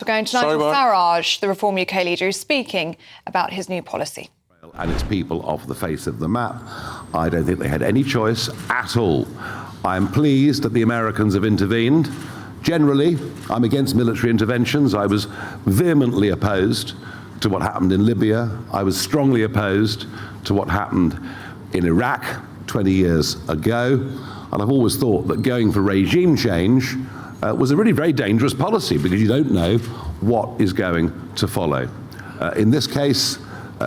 going to Nigel Farage, the Reform UK leader, who's speaking about his new policy. And its people off the face of the map. I don't think they had any choice at all. I'm pleased that the Americans have intervened. Generally, I'm against military interventions. I was vehemently opposed to what happened in Libya. I was strongly opposed to what happened in Iraq 20 years ago. And I've always thought that going for regime change was a really very dangerous policy because you don't know what is going to follow. In this case,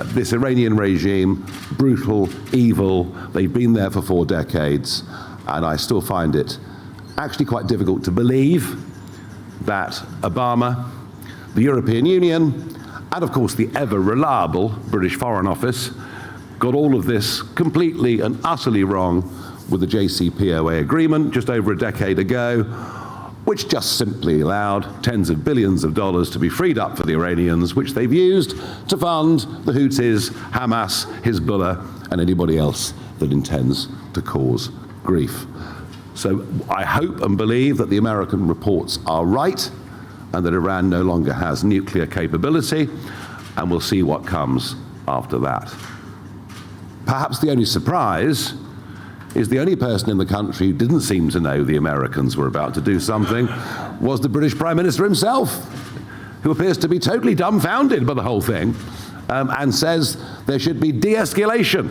this Iranian regime, brutal, evil, they've been there for 4 decades, and I still find it actually quite difficult to believe that Obama, the European Union, and of course the ever-reliable British Foreign Office got all of this completely and utterly wrong with the JCPOA agreement just over a decade ago, which just simply allowed tens of billions of dollars to be freed up for the Iranians, which they've used to fund the Houthis, Hamas, Hezbollah, and anybody else that intends to cause grief. So I hope and believe that the American reports are right and that Iran no longer has nuclear capability, and we'll see what comes after that. Perhaps the only surprise is the only person in the country who didn't seem to know the Americans were about to do something was the British Prime Minister himself, who appears to be totally dumbfounded by the whole thing and says there should be de-escalation,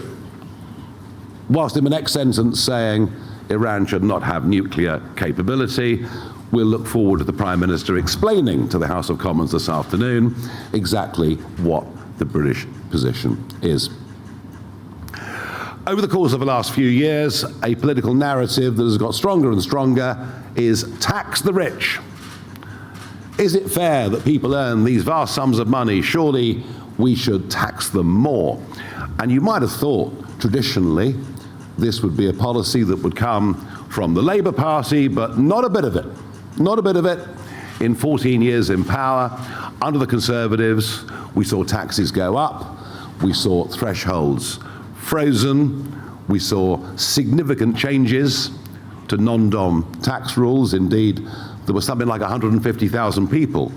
whilst in the next sentence saying Iran should not have nuclear capability. We'll look forward to the Prime Minister explaining to the House of Commons this afternoon exactly what the British position is. Over the course of the last few years, a political narrative that has got stronger and stronger is tax the rich. Is it fair that people earn these vast sums of money? Surely we should tax them more. And you might have thought, traditionally, this would be a policy that would come from the Labour Party, but not a bit of it. Not a bit of it. In 14 years in power, under the Conservatives, we saw taxes go up, we saw thresholds frozen, we saw significant changes to non-dom tax rules. Indeed, there was something like 150,000 people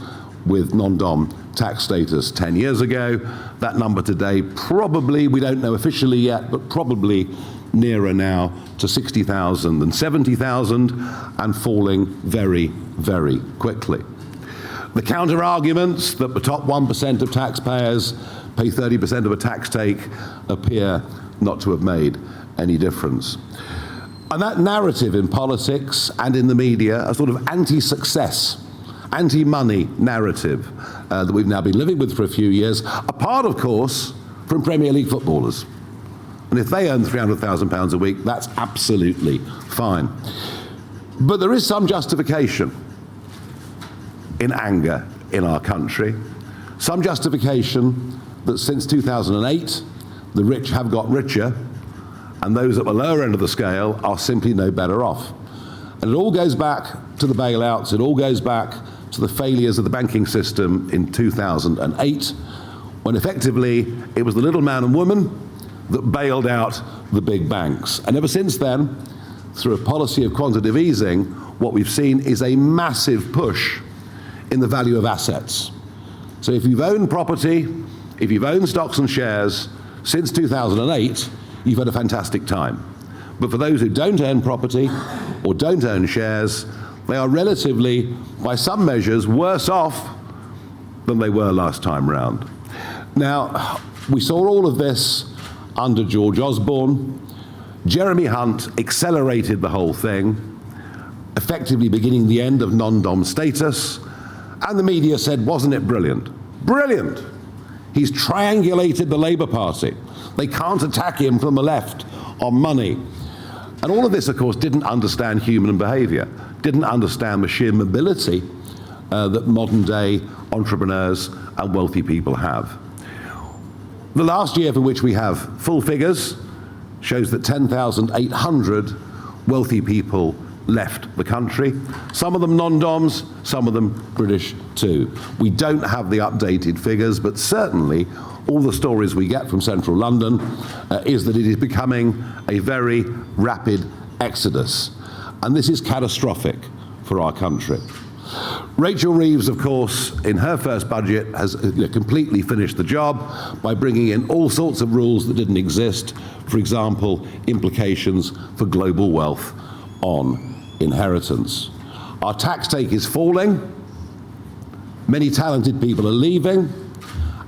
with non-dom tax status 10 years ago. That number today probably, we don't know officially yet, but probably nearer now to 60,000 and 70,000 and falling very, very quickly. The counter-arguments that the top 1% of taxpayers pay 30% of a tax take appear not to have made any difference. And that narrative in politics and in the media, a sort of anti-success, anti-money narrative that we've now been living with for a few years, apart, of course, from Premier League footballers. And if they earn £300,000 a week, that's absolutely fine. But there is some justification in anger in our country, some justification that since 2008, the rich have got richer, and those at the lower end of the scale are simply no better off. And it all goes back to the bailouts, it all goes back to the failures of the banking system in 2008, when effectively it was the little man and woman that bailed out the big banks. And ever since then, through a policy of quantitative easing, what we've seen is a massive push in the value of assets. So if you've owned property, if you've owned stocks and shares since 2008, you've had a fantastic time. But for those who don't own property or don't own shares, they are relatively, by some measures, worse off than they were last time round. Now, we saw all of this under George Osborne. Jeremy Hunt accelerated the whole thing, effectively beginning the end of non-dom status, and the media said, wasn't it brilliant? Brilliant! He's triangulated the Labour Party. They can't attack him from the left on money. And all of this, of course, didn't understand human behaviour, didn't understand the sheer mobility that modern-day entrepreneurs and wealthy people have. The last year for which we have full figures shows that 10,800 wealthy people left the country, some of them non-doms, some of them British too. We don't have the updated figures, but certainly all the stories we get from central London is that it is becoming a very rapid exodus. And this is catastrophic for our country. Rachel Reeves, of course, in her first budget has completely finished the job by bringing in all sorts of rules that didn't exist. For example, implications for global wealth on inheritance. Our tax take is falling. Many talented people are leaving.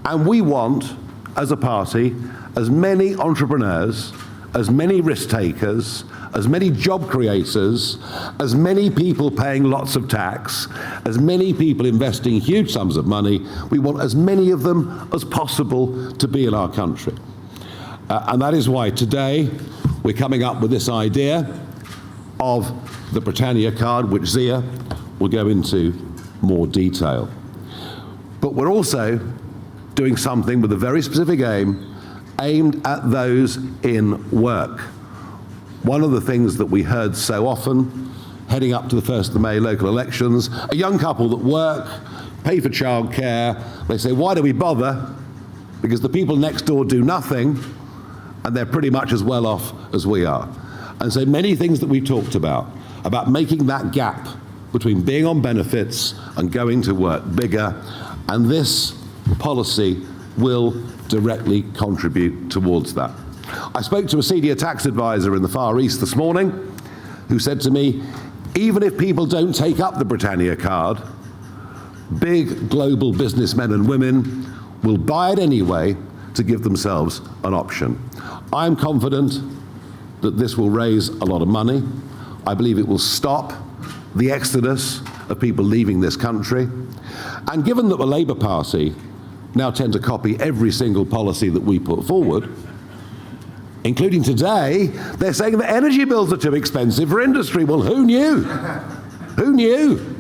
And we want, as a party, as many entrepreneurs, as many risk takers, as many job creators, as many people paying lots of tax, as many people investing huge sums of money. We want as many of them as possible to be in our country. And that is why today we're coming up with this idea of the Britannia card, which Zia will go into more detail. But we're also doing something with a very specific aim, aimed at those in work. One of the things that we heard so often, heading up to the 1st of May local elections, a young couple that work, pay for childcare, they say, why do we bother? Because the people next door do nothing, and they're pretty much as well off as we are. And so many things that we talked about making that gap between being on benefits and going to work bigger, and this policy will directly contribute towards that. I spoke to a senior tax advisor in the Far East this morning who said to me, even if people don't take up the Britannia card, big global businessmen and women will buy it anyway to give themselves an option. I'm confident that this will raise a lot of money. I believe it will stop the exodus of people leaving this country. And given that the Labour Party now tend to copy every single policy that we put forward, including today, they're saying that energy bills are too expensive for industry. Well, who knew? Who knew?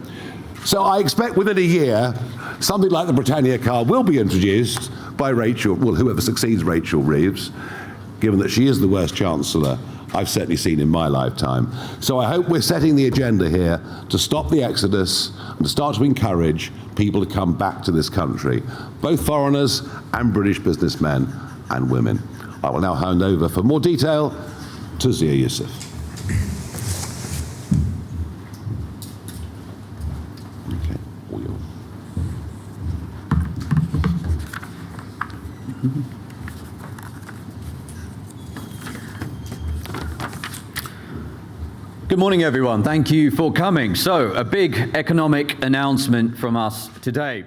So I expect within a year, something like the Britannia card will be introduced by Rachel, well, whoever succeeds Rachel Reeves, given that she is the worst Chancellor I've certainly seen in my lifetime. So I hope we're setting the agenda here to stop the exodus and to start to encourage people to come back to this country, both foreigners and British businessmen and women. I will now hand over for more detail to Zia Youssef. Okay. Good morning, everyone. Thank you for coming. So, a big economic announcement from us today.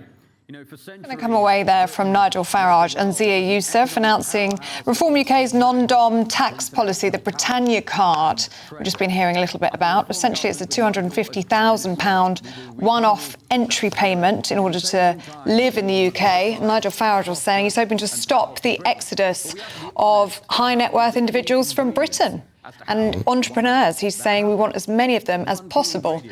Going to come away there from Nigel Farage and Zia Youssef announcing Reform UK's non-dom tax policy, the Britannia card. We've just been hearing a little bit about. Essentially, it's a £250,000 one-off entry payment in order to live in the UK. Nigel Farage was saying he's hoping to stop the exodus of high net worth individuals from Britain and entrepreneurs. He's saying we want as many of them as possible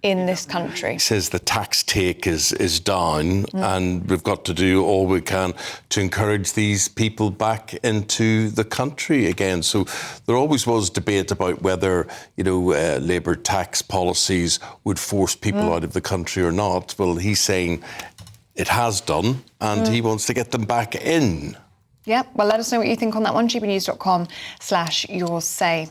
in this country. He says the tax take is down and we've got to do all we can to encourage these people back into the country again. So there always was debate about whether, Labour tax policies would force people out of the country or not. Well, he's saying it has done and he wants to get them back in. Yeah, well, let us know what you think on that one, gbnews.com/yoursay.